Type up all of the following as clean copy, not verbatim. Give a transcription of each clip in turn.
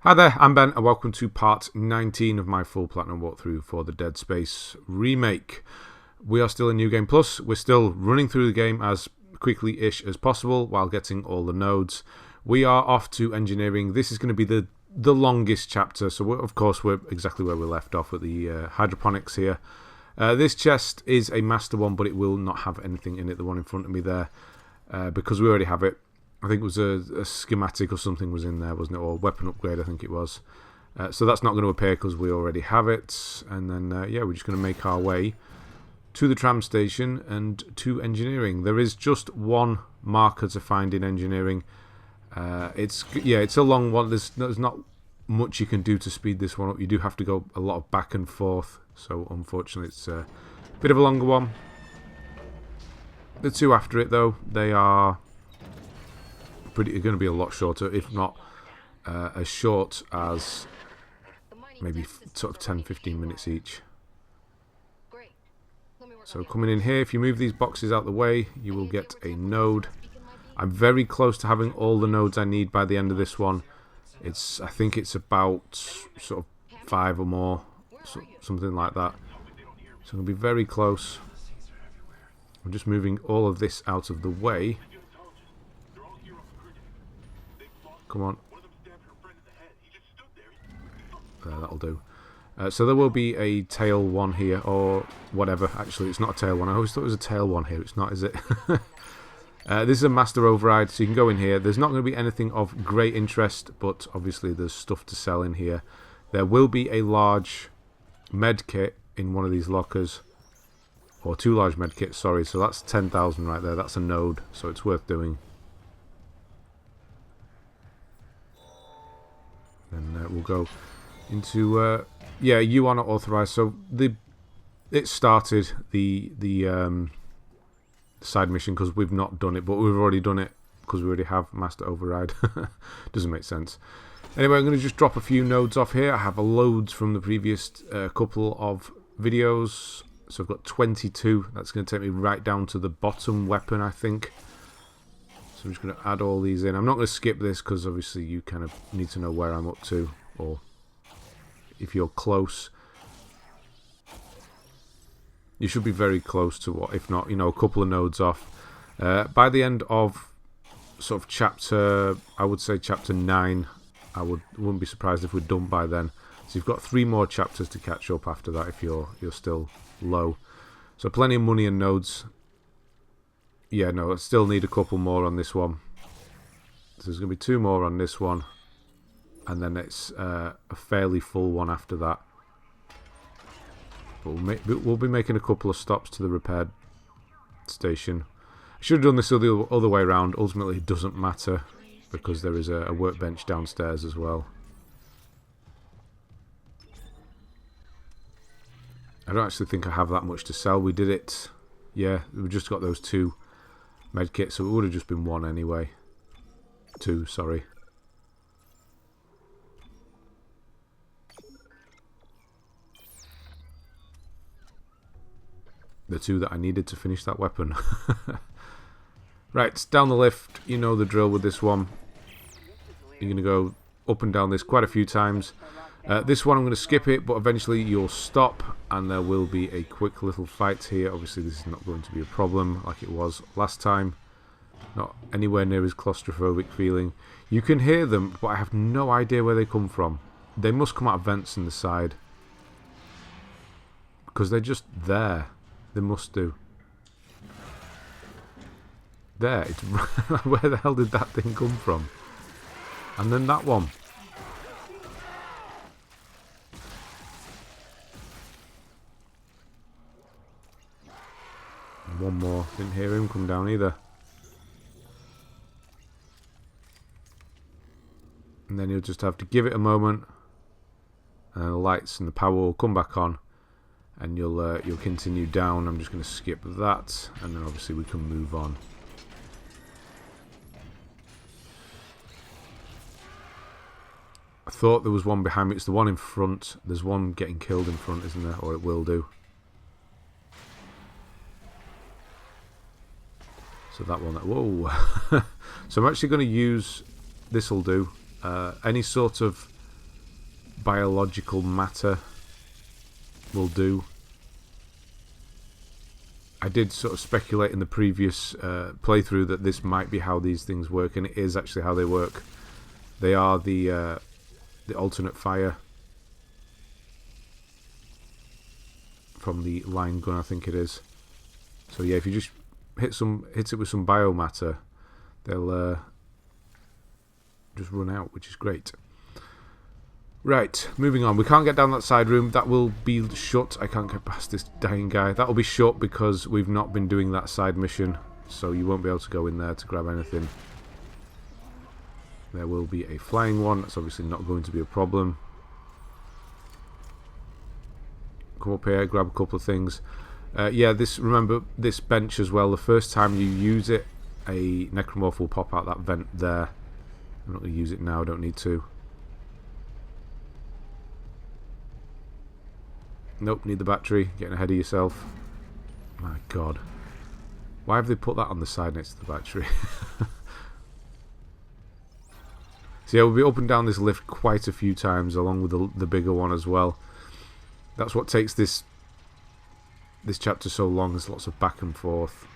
Hi there, I'm Ben, and welcome to part 19 of my full platinum walkthrough for the Dead Space Remake. We are still in New Game Plus. We're still running through the game as quickly-ish as possible while getting all the nodes. We are off to engineering. This is going to be the longest chapter, so of course we're exactly where we left off at the hydroponics here. This chest is a master one, but it will not have anything in it, the one in front of me there, because we already have it. I think it was a schematic or something was in there, wasn't it? Or weapon upgrade, I think it was. So that's not going to appear because we already have it. And then, yeah, we're just going to make our way to the tram station and to engineering. There is just one marker to find in engineering. It's a long one. There's not much you can do to speed this one up. You do have to go a lot of back and forth. So, unfortunately, it's a bit of a longer one. The two after it, though, they are going to be a lot shorter, if not as short as maybe sort of 10-15 minutes each. So coming in here, if you move these boxes out the way, you will get a node. I'm very close to having all the nodes I need by the end of this one. I think it's about sort of 5 or more, something like that. So I'm going to be very close. I'm just moving all of this out of the way. Come on. That'll do. So there will be a tail one here, or whatever. Actually, it's not a tail one. I always thought it was a tail one here. It's not, is it? This is a master override, so you can go in here. There's not going to be anything of great interest, but obviously there's stuff to sell in here. There will be a large med kit in one of these lockers. Or 2 large med kits, sorry. So that's 10,000 right there. That's a node, so it's worth doing. And we'll go into yeah, you are not authorized. So it started the side mission because we've not done it, but we've already done it because we already have master override. Doesn't make sense. Anyway, I'm going to just drop a few nodes off here. I have loads from the previous couple of videos, so I've got 22. That's going to take me right down to the bottom weapon, I think. I'm just going to add all these in. I'm not going to skip this because obviously you kind of need to know where I'm up to, or if you're close. You should be very close to what, if not, a couple of nodes off. By the end of sort of chapter, I would say chapter 9, wouldn't be surprised if we're done by then. So you've got 3 more chapters to catch up after that if you're still low. So plenty of money and nodes. Yeah, no, I still need a couple more on this one. So there's going to be 2 more on this one. And then it's a fairly full one after that. But we'll be making a couple of stops to the repair station. I should have done this the other way around. Ultimately, it doesn't matter because there is a workbench downstairs as well. I don't actually think I have that much to sell. We did it. Yeah, we just got those 2 medkit, so it would have just been 1 anyway. 2, sorry. The 2 that I needed to finish that weapon. Right, down the lift. You know the drill with this one. You're going to go up and down this quite a few times. This one I'm going to skip it, but eventually you'll stop and there will be a quick little fight here. Obviously this is not going to be a problem like it was last time. Not anywhere near as claustrophobic feeling. You can hear them, but I have no idea where they come from. They must come out of vents in the side. Because they're just there. They must do. There. It's where the hell did that thing come from? And then that one. One more. Didn't hear him come down either. And then you'll just have to give it a moment. And the lights and the power will come back on. And you'll continue down. I'm just going to skip that. And then obviously we can move on. I thought there was one behind me. It's the one in front. There's one getting killed in front, isn't there? Or it will do. So that one, whoa. So I'm actually going to use, this'll do, any sort of biological matter will do. I did sort of speculate in the previous playthrough that this might be how these things work, and it is actually how they work. They are the alternate fire from the line gun, I think it is. So yeah, if you just hit it with some biomatter, they'll just run out, which is great. Right, moving on. We can't get down that side room. That will be shut. I can't get past this dying guy. That will be shut because we've not been doing that side mission, so you won't be able to go in there to grab anything. There will be a flying one. That's obviously not going to be a problem. Come up here, grab a couple of things. Yeah, remember this bench as well. The first time you use it, a necromorph will pop out that vent there. I'm not going to use it now. I don't need to. Nope, need the battery. Getting ahead of yourself. My God. Why have they put that on the side next to the battery? So yeah, we'll be up and down this lift quite a few times, along with the bigger one as well. That's what takes this chapter so long. There's lots of back and forth.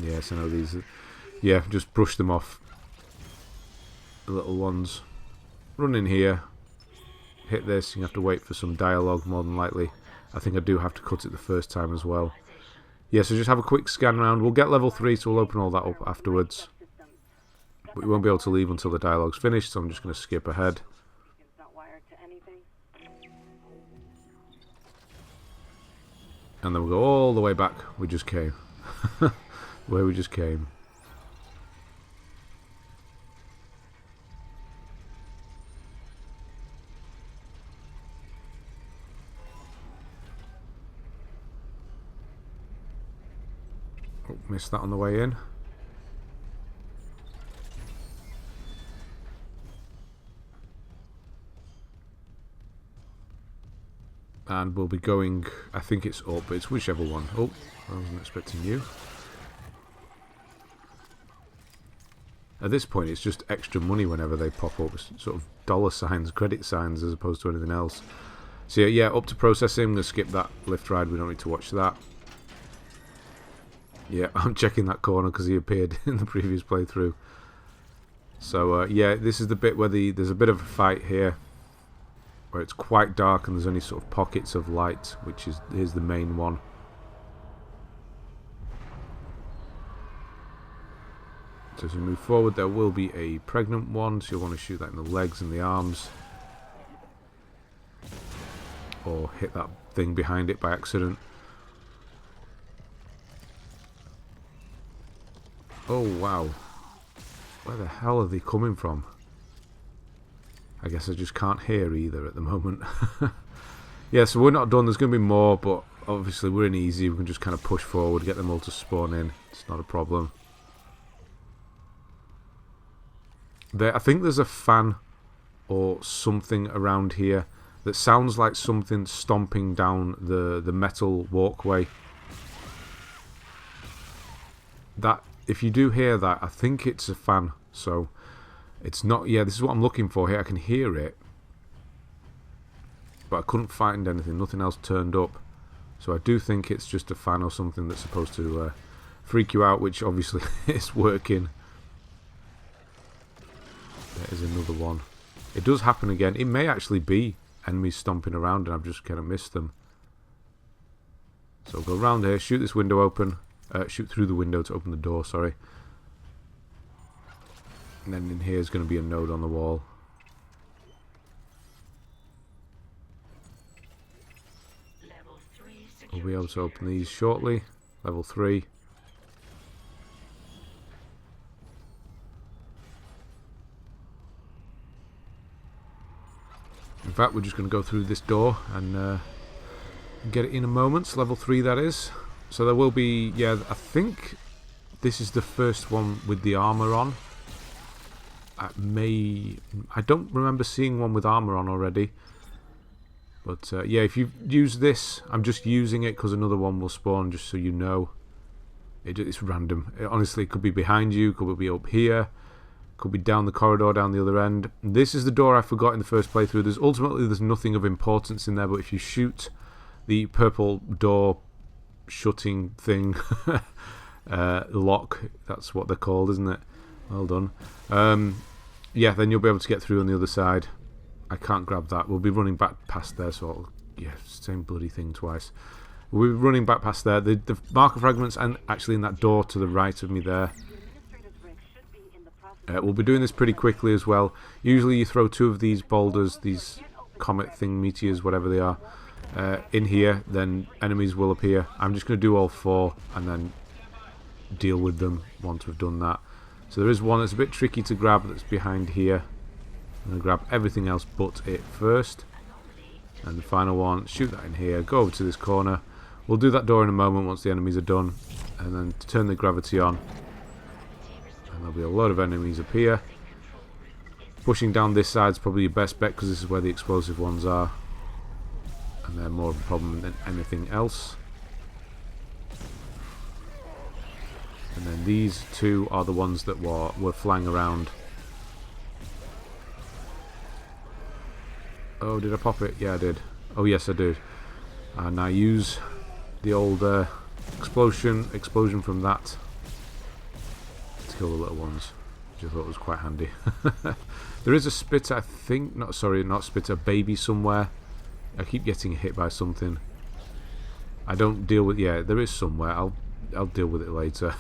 Yes, I know these. Yeah, just brush them off. The little ones. Run in here. Hit this. You have to wait for some dialogue, more than likely. I think I do have to cut it the first time as well. Yeah, so just have a quick scan around. We'll get level 3, so we'll open all that up afterwards. But we won't be able to leave until the dialogue's finished, so I'm just going to skip ahead. And then we'll go all the way back. We just came. Where we just came. Oh, missed that on the way in. And we'll be going, I think it's up, but it's whichever one. Oh, I wasn't expecting you. At this point, it's just extra money whenever they pop up. It's sort of dollar signs, credit signs, as opposed to anything else. So yeah, up to processing. I'm going to skip that lift ride. We don't need to watch that. Yeah, I'm checking that corner because he appeared in the previous playthrough. So yeah, this is the bit where there's a bit of a fight here, where it's quite dark and there's only sort of pockets of light, which here's the main one. So as we move forward, there will be a pregnant one, so you'll want to shoot that in the legs and the arms, or hit that thing behind it by accident. Oh wow, where the hell are they coming from? I guess I just can't hear either at the moment. Yeah, so we're not done. There's going to be more, but obviously we're in easy. We can just kind of push forward, get them all to spawn in. It's not a problem. I think there's a fan or something around here that sounds like something stomping down the metal walkway. That, if you do hear that, I think it's a fan. So it's not, yeah, this is what I'm looking for here. I can hear it, but I couldn't find anything. Nothing else turned up. So I do think it's just a fan or something that's supposed to freak you out, which obviously is working. There is another one. It does happen again. It may actually be enemies stomping around and I've just kind of missed them. So go around here, shoot this window open. Shoot through the window to open the door, sorry. And then in here is going to be a node on the wall. We'll be able to open these shortly. Level 3. In fact, we're just going to go through this door and get it in a moment. Level 3, that is. So there will be, yeah, I think this is the first one with the armor on. I don't remember seeing one with armor on already. But yeah, if you use this, I'm just using it because another one will spawn, just so you know. It's random. Honestly, it could be behind you, could be up here. Could be down the corridor, down the other end. This is the door I forgot in the first playthrough. There's nothing of importance in there, but if you shoot the purple door shutting thing, lock, that's what they're called, isn't it? Well done. Yeah, then you'll be able to get through on the other side. I can't grab that. We'll be running back past there, so yeah, same bloody thing twice. We'll be running back past there. The marker fragments, and actually in that door to the right of me there. We'll be doing this pretty quickly as well. Usually you throw 2 of these boulders, these comet thing, meteors, whatever they are, in here, then enemies will appear. I'm just going to do all 4 and then deal with them once we've done that. So there is one that's a bit tricky to grab that's behind here. I'm going to grab everything else but it first. And the final one, shoot that in here, go over to this corner. We'll do that door in a moment once the enemies are done. And then turn the gravity on. And there'll be a lot of enemies appear. Pushing down this side is probably your best bet because this is where the explosive ones are. And they're more of a problem than anything else. And then these 2 are the ones that were flying around. Oh, did I pop it? Yeah, I did. Oh, yes, I did. And I use the old explosion from that to kill the little ones, which I thought was quite handy. There is a spitter, I think. Not spitter, baby somewhere. I keep getting hit by something. I don't deal with. Yeah, there is somewhere. I'll deal with it later.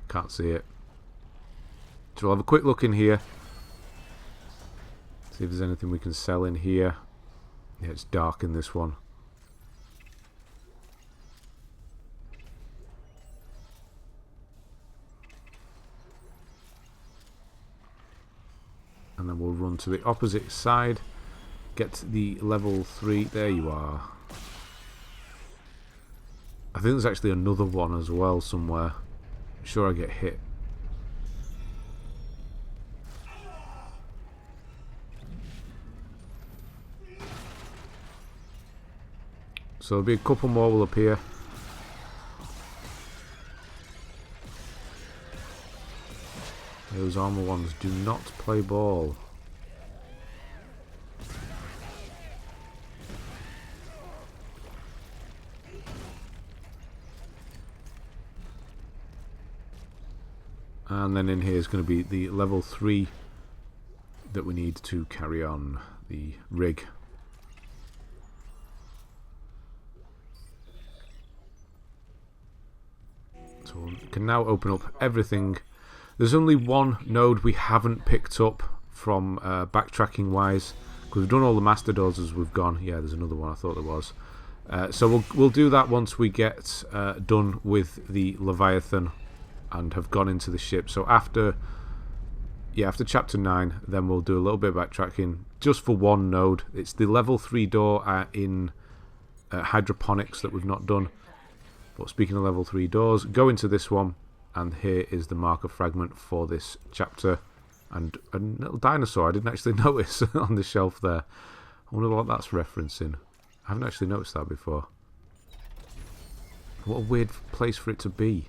Can't see it. So we'll have a quick look in here. See if there's anything we can sell in here. Yeah, it's dark in this one. And then we'll run to the opposite side. Get the level 3. There you are. I think there's actually another one as well somewhere. I'm sure I get hit. So there'll be a couple more will appear. Those armor ones do not play ball. And then in here is going to be the level 3 that we need to carry on the rig. So we can now open up everything. There's only one node we haven't picked up from backtracking wise, because we've done all the master doors as we've gone. Yeah, there's another one, I thought there was. So we'll do that once we get done with the Leviathan and have gone into the ship. So after chapter 9, then we'll do a little bit of backtracking just for one node. It's the level 3 door in hydroponics that we've not done. But speaking of level 3 doors, go into this one, and here is the marker fragment for this chapter. And a little dinosaur I didn't actually notice on the shelf there. I wonder what that's referencing. I haven't actually noticed that before. What a weird place for it to be.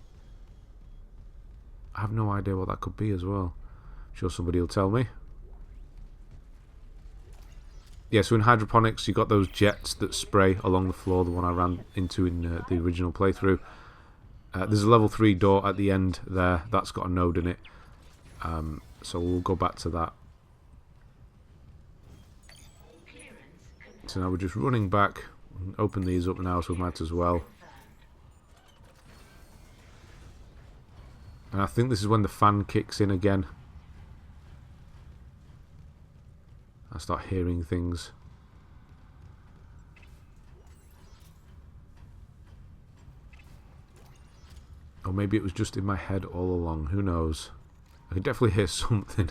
I have no idea what that could be as well. I'm sure somebody will tell me. Yeah, so in hydroponics you got those jets that spray along the floor, the one I ran into in the original playthrough. There's a level 3 door at the end there, that's got a node in it. So we'll go back to that. So now we're just running back. We can open these up now, so we might as well. And I think this is when the fan kicks in again. I start hearing things. Or maybe it was just in my head all along. Who knows? I can definitely hear something.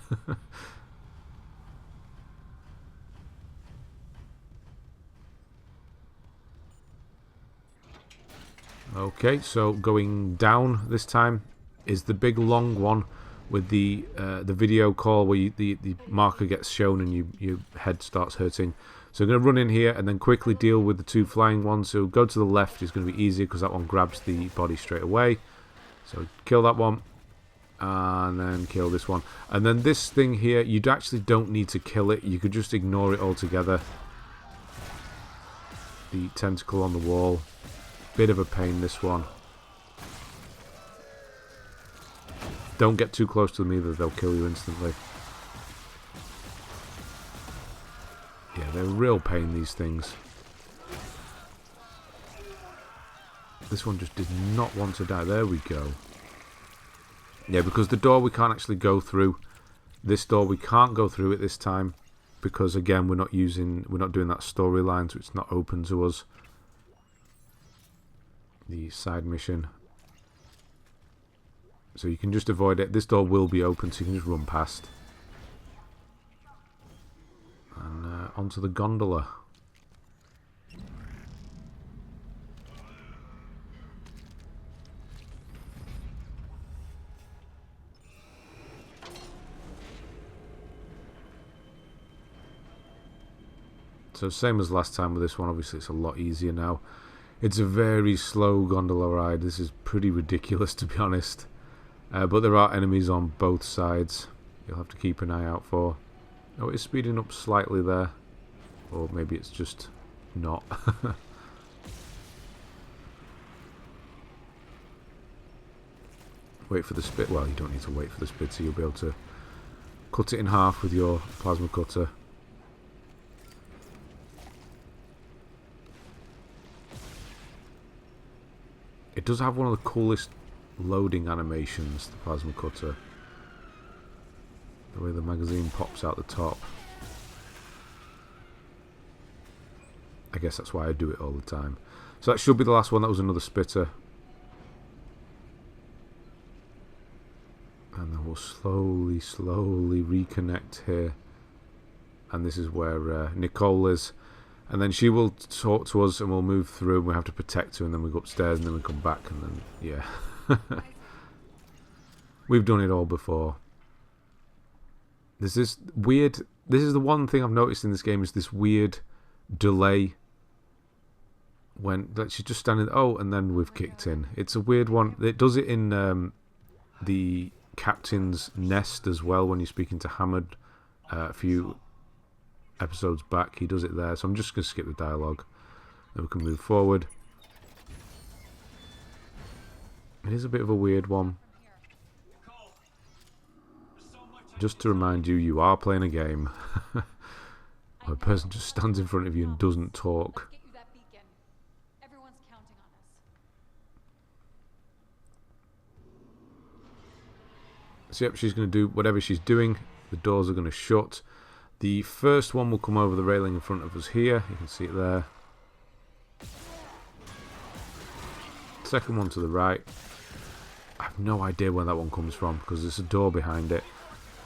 Okay, so going down this time is the big long one with the video call where the marker gets shown and your head starts hurting. So I'm going to run in here and then quickly deal with the 2 flying ones. So go to the left is going to be easier because that one grabs the body straight away. So kill that one. And then kill this one. And then this thing here, you actually don't need to kill it. You could just ignore it altogether. The tentacle on the wall. Bit of a pain, this one. Don't get too close to them either. They'll kill you instantly. Yeah, they're a real pain, these things. This one just did not want to die. There we go. Yeah, because the door we can't actually go through. This door we can't go through at this time because again we're not doing that storyline, so it's not open to us. The side mission. So you can just avoid it. This door will be open, so you can just run past. And onto the gondola. So same as last time with this one, obviously it's a lot easier now. It's a very slow gondola ride. This is pretty ridiculous, to be honest. But there are enemies on both sides. You'll have to keep an eye out for. Oh, it's speeding up slightly there. Or maybe it's just not. Wait for the spit. Well, you don't need to wait for the spit, so you'll be able to cut it in half with your plasma cutter. It does have one of the coolest loading animations, the plasma cutter. The way the magazine pops out the top. I guess that's why I do it all the time. So that should be the last one. That was another spitter. And then we'll slowly reconnect here. And this is where Nicole is. And then she will talk to us and we'll move through and we have to protect her and then we go upstairs and then we come back and then, yeah. We've done it all before. There's this weird... This is the one thing I've noticed in this game is this weird delay when like, she's just standing... Oh, and then we've kicked in. It's a weird one. It does it in the captain's nest as well when you're speaking to Hamad a few episodes back. He does it there, so I'm just going to skip the dialogue. Then we can move forward. It is a bit of a weird one. Just to remind you, you are playing a game. A person just stands in front of you and doesn't talk. So yep, she's going to do whatever she's doing. The doors are going to shut. The first one will come over the railing in front of us here. You can see it there. Second one to the right. I have no idea where that one comes from because there's a door behind it.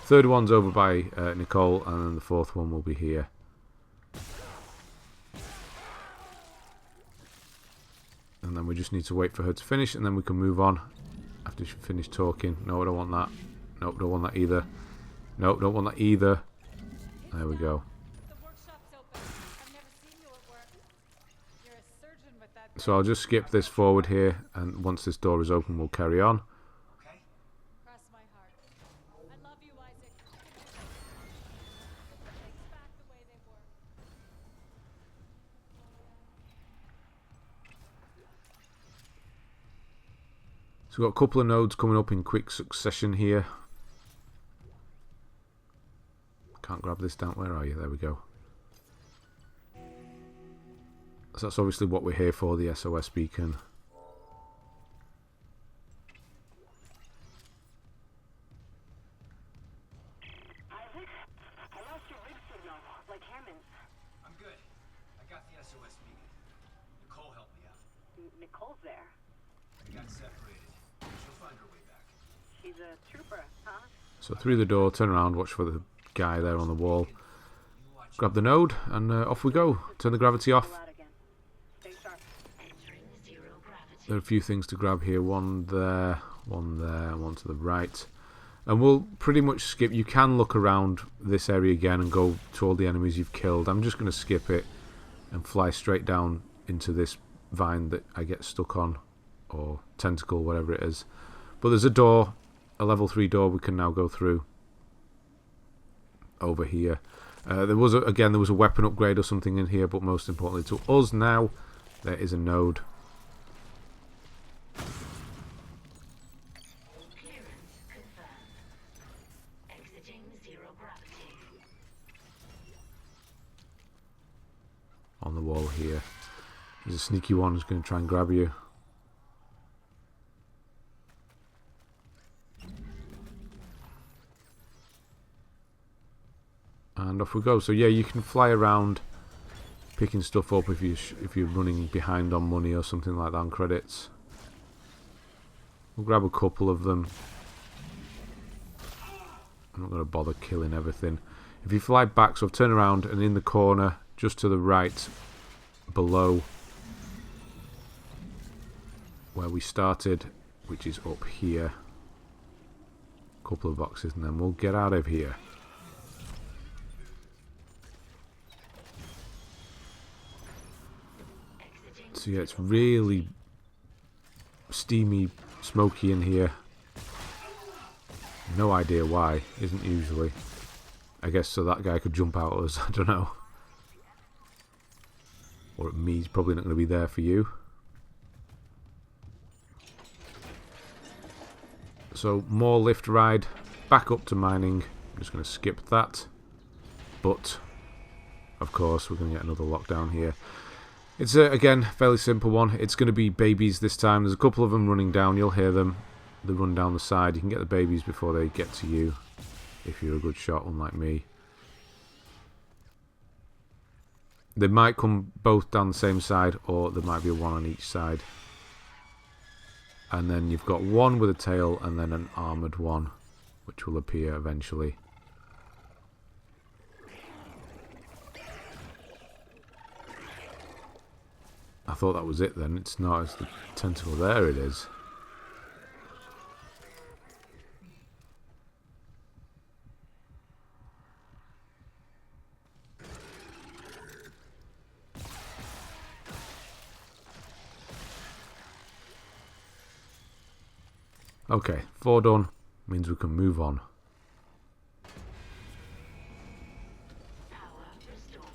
Third one's over by Nicole, and then the fourth one will be here. And then we just need to wait for her to finish, and then we can move on after she finished talking. No, I don't want that. Nope, don't want that either. Nope, don't want that either. There we go. So I'll just skip this forward here, and once this door is open, we'll carry on. So we've got a couple of nodes coming up in quick succession here. Can't grab this down. Where are you? There we go. So that's obviously what we're here for, the SOS beacon. Isaac, I lost your rig signal, like Hammond's. I'm good. I got the SOS beacon. Nicole helped me out. Nicole's there. We got separated. She'll find her way back. She's a trooper, huh? So through the door, turn around, watch for the guy there on the wall. Grab the node, and off we go. Turn the gravity off. There are a few things to grab here. One there, one to the right. And we'll pretty much skip. You can look around this area again and go to all the enemies you've killed. I'm just going to skip it and fly straight down into this vine that I get stuck on. Or tentacle, whatever it is. But there's a door a level 3 door we can now go through over here. There was again there was a weapon upgrade or something in here, but most importantly to us now, there is a node. Clearance confirmed. Exiting zero gravity. On the wall here. There's a sneaky one who's going to try and grab you. And off we go. So yeah, you can fly around picking stuff up if you're running behind on money or something like that on credits. We'll grab a couple of them. I'm not going to bother killing everything. If you fly back, so turn around, and in the corner just to the right below where we started, which is up here, a couple of boxes, and then we'll get out of here. So yeah, it's really steamy, smoky in here. No idea why, isn't usually. I guess so that guy could jump out at us, I don't know. Or at me, he's probably not going to be there for you. So more lift ride, back up to mining. I'm just going to skip that. But, of course, we're going to get another lockdown here. It's, again, fairly simple one. It's going to be babies this time. There's a couple of them running down. You'll hear them. They run down the side. You can get the babies before they get to you, if you're a good shot, unlike me. They might come both down the same side, or there might be one on each side. And then you've got one with a tail, and then an armoured one, which will appear eventually. I thought that was it then. It's not. It's the tentacle. There it is. Okay, 4 done. Means we can move on. Power restored.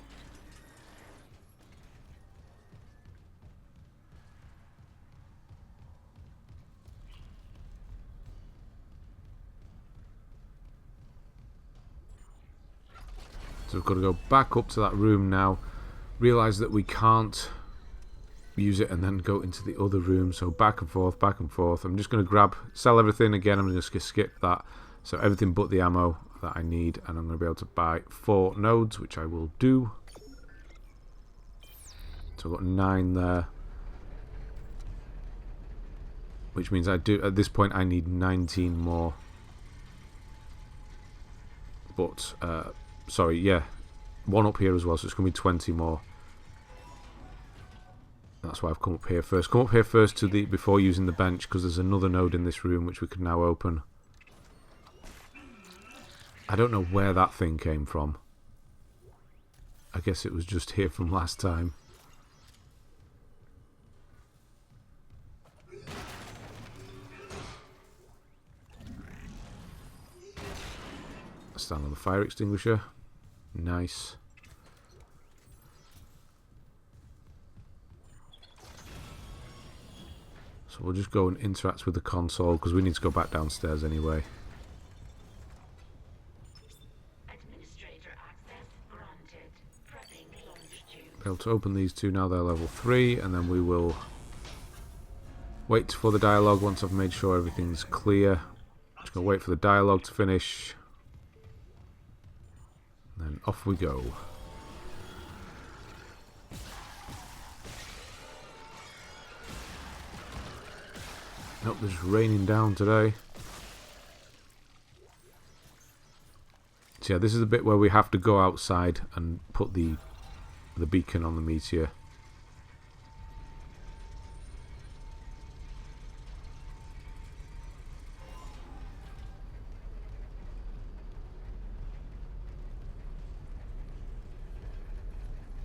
So we've got to go back up to that room now. Realise that we can't use it and then go into the other room. So back and forth, back and forth. I'm just going to sell everything again. I'm just going to skip that. So everything but the ammo that I need. And I'm going to be able to buy 4 nodes, which I will do. So I've got 9 there. Which means at this point I need 19 more. But, sorry, yeah. 1 up here as well, so it's going to be 20 more. That's why I've come up here first. Come up here first before using the bench, because there's another node in this room which we can now open. I don't know where that thing came from. I guess it was just here from last time. Stand on the fire extinguisher. Nice. So we'll just go and interact with the console because we need to go back downstairs anyway. Administrator access granted. Prepping launch tube. Be able to open these 2 now. They're level 3, and then we will wait for the dialogue once I've made sure everything's clear. Just gonna wait for the dialogue to finish. Then off we go. Nope, it's raining down today. So yeah, this is the bit where we have to go outside and put the beacon on the meteor.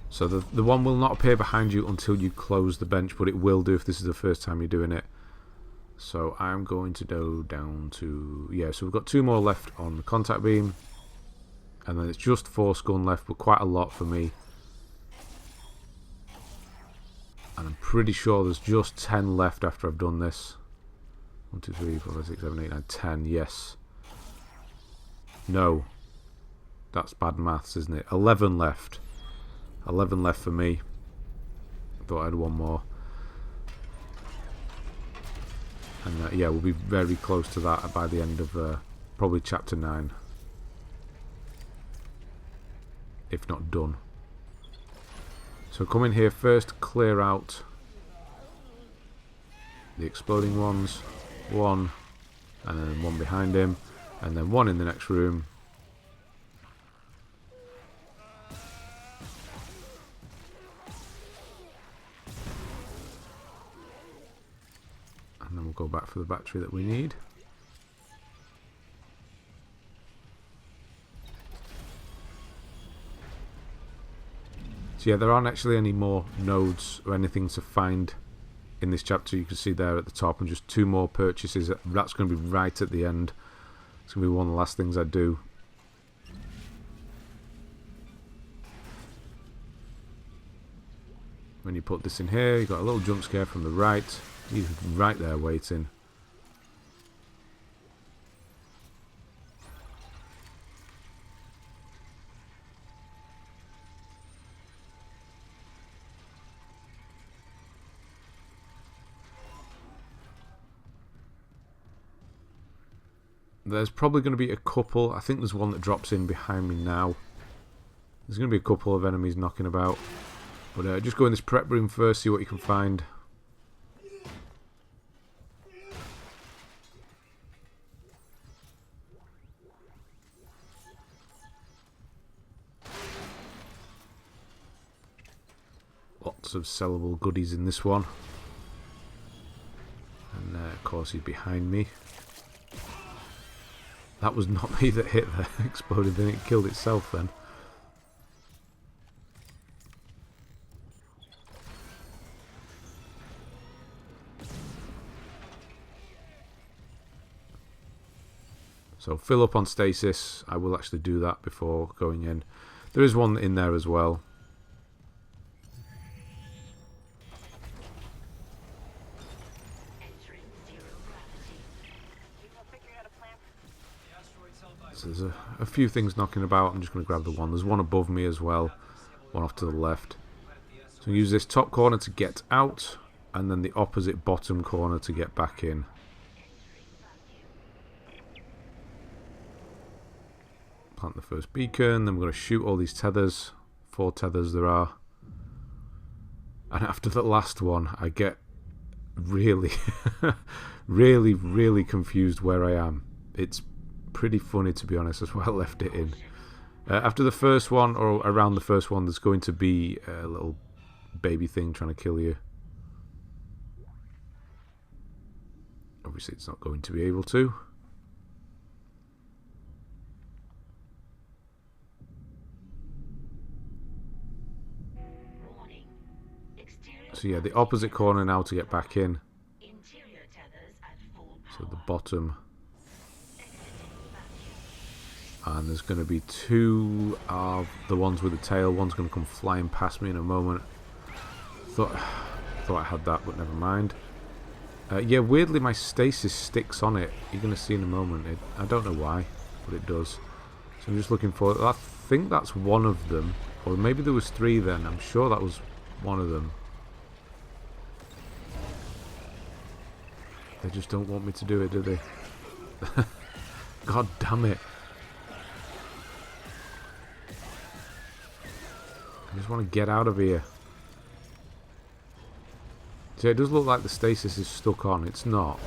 So the one will not appear behind you until you close the bench, but it will do if this is the first time you're doing it. So I'm going to go down to... Yeah, so we've got 2 more left on the contact beam. And then it's just 4 scum left, but quite a lot for me. And I'm pretty sure there's just 10 left after I've done this. 1, 2, 3, 4, 5, 6, 7, 8, 9, 10. Yes. No. That's bad maths, isn't it? 11 left. 11 left for me. Thought I had 1 more. And yeah, we'll be very close to that by the end of probably chapter 9. If not done. So come in here first, clear out the exploding ones. 1, and then 1 behind him, and then 1 in the next room. And then we'll go back for the battery that we need. So yeah, there aren't actually any more nodes or anything to find in this chapter. You can see there at the top, and just 2 more purchases. That's going to be right at the end. It's going to be one of the last things I do. When you put this in here, you've got a little jump scare from the right. He's right there waiting. There's probably going to be a couple. I think there's one that drops in behind me now. There's going to be a couple of enemies knocking about. But just go in this prep room first, see what you can find. Lots of sellable goodies in this one. And of course he's behind me. That was not me that hit the exploded, then it killed itself then. So fill up on stasis. I will actually do that before going in. There is one in there as well. So there's a few things knocking about. I'm just going to grab the one. There's one above me as well. One off to the left. So use this top corner to get out, and then the opposite bottom corner to get back in. Plant the first beacon. Then we're going to shoot all these tethers. 4 tethers there are. And after the last one, I get really, really confused where I am. It's pretty funny, to be honest. That's why I left it in. After the first one, or around the first one, there's going to be a little baby thing trying to kill you. Obviously it's not going to be able to. So yeah, the opposite corner now to get back in. So the bottom. And there's going to be 2 of the ones with the tail. One's going to come flying past me in a moment. Thought I had that, but never mind. Yeah, weirdly my stasis sticks on it. You're going to see in a moment. I don't know why, but it does. So I'm just looking for it. I think that's one of them. Or maybe there was 3 then. I'm sure that was one of them. They just don't want me to do it, do they? God damn it. I just want to get out of here. So it does look like the stasis is stuck on. It's not.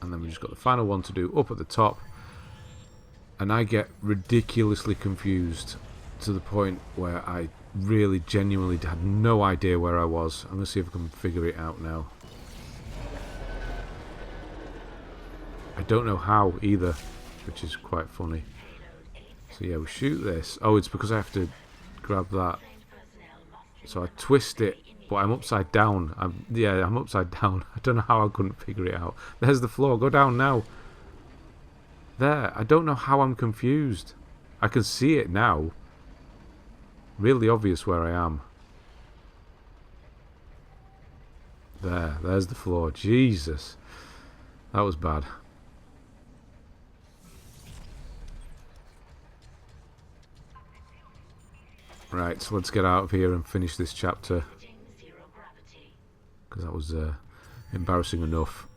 And then we just got the final one to do up at the top. And I get ridiculously confused to the point where I really genuinely had no idea where I was. I'm going to see if I can figure it out now. I don't know how either, which is quite funny. So yeah, we shoot this. Oh, it's because I have to grab that. So I twist it But I'm upside down. I'm upside down. I don't know how I couldn't figure it out. There's the floor. Go down now. There. I don't know how I'm confused. I can see it now. Really obvious where I am. There's the floor. Jesus. That was bad. Right, so let's get out of here and finish this chapter. Because that was embarrassing enough.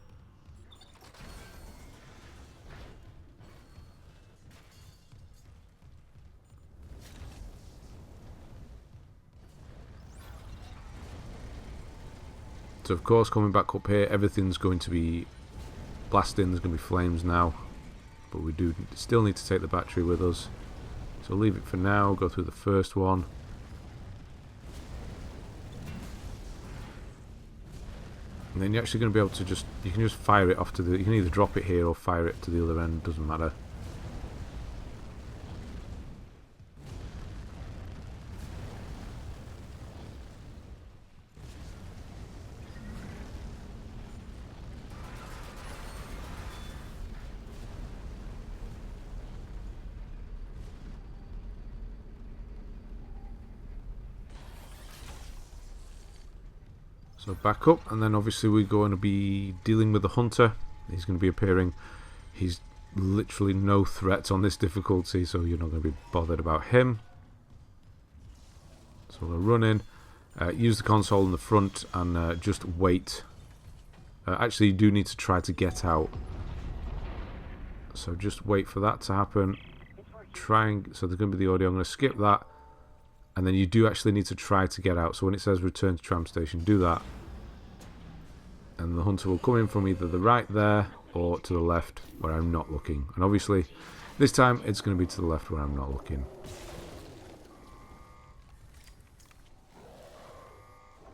So of course, coming back up here, everything's going to be blasting. There's going to be flames now. But we do still need to take the battery with us. So leave it for now, go through the first one. And then you're actually going to be able to you can just fire it off to you can either drop it here or fire it to the other end, doesn't matter. So back up, and then obviously we're going to be dealing with the hunter. He's going to be appearing. He's literally no threat on this difficulty, so you're not going to be bothered about him. So we'll run in, use the console in the front, and just wait. Actually, you do need to try to get out. So just wait for that to happen. So there's going to be the audio. I'm going to skip that. And then you do actually need to try to get out. So when it says return to tram station, do that. And the hunter will come in from either the right there or to the left where I'm not looking. And obviously, this time it's going to be to the left where I'm not looking.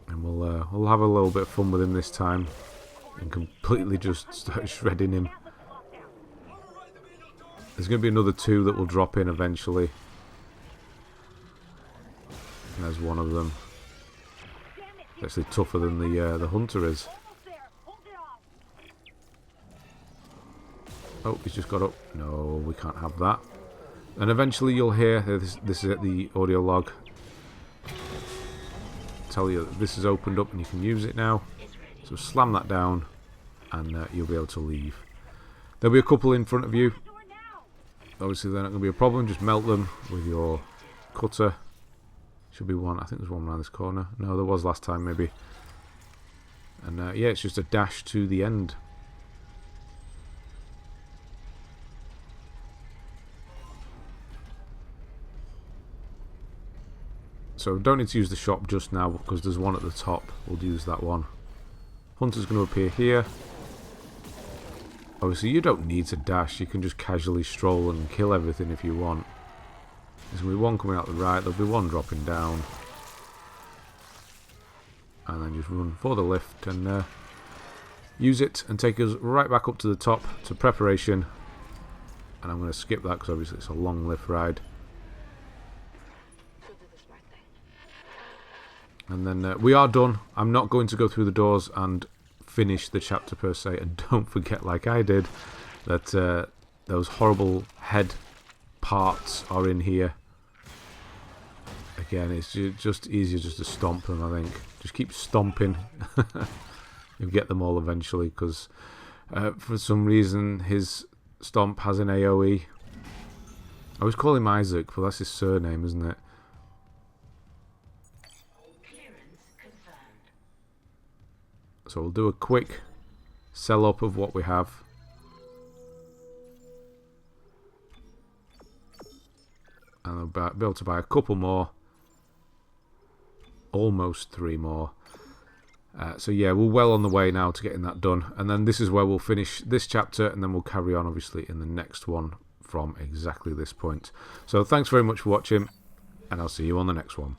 And we'll have a little bit of fun with him this time. And completely just start shredding him. There's going to be another 2 that will drop in eventually. And there's one of them. It's actually tougher than the hunter is. Oh, he's just got up. No, we can't have that. And eventually you'll hear, this is at the audio log, tell you that this is opened up and you can use it now. So slam that down and you'll be able to leave. There'll be a couple in front of you. Obviously they're not going to be a problem. Just melt them with your cutter. Should be one. I think there's one around this corner. No, there was last time maybe. And yeah, it's just a dash to the end. So don't need to use the shop just now because there's one at the top. We'll use that one. Hunter's going to appear here. Obviously you don't need to dash. You can just casually stroll and kill everything if you want. There's going to be one coming out the right. There'll be one dropping down. And then just run for the lift and use it and take us right back up to the top to preparation. And I'm going to skip that because obviously it's a long lift ride. And then we are done. I'm not going to go through the doors and finish the chapter per se. And don't forget, like I did, that those horrible head parts are in here. Again, it's just easier just to stomp them, I think. Just keep stomping. You'll get them all eventually, because for some reason his stomp has an AoE. I always call him Isaac, but that's his surname, isn't it? So we'll do a quick sell up of what we have. And I'll be able to buy a couple more. Almost 3 more. So yeah, we're well on the way now to getting that done. And then this is where we'll finish this chapter. And then we'll carry on, obviously, in the next one from exactly this point. So thanks very much for watching. And I'll see you on the next one.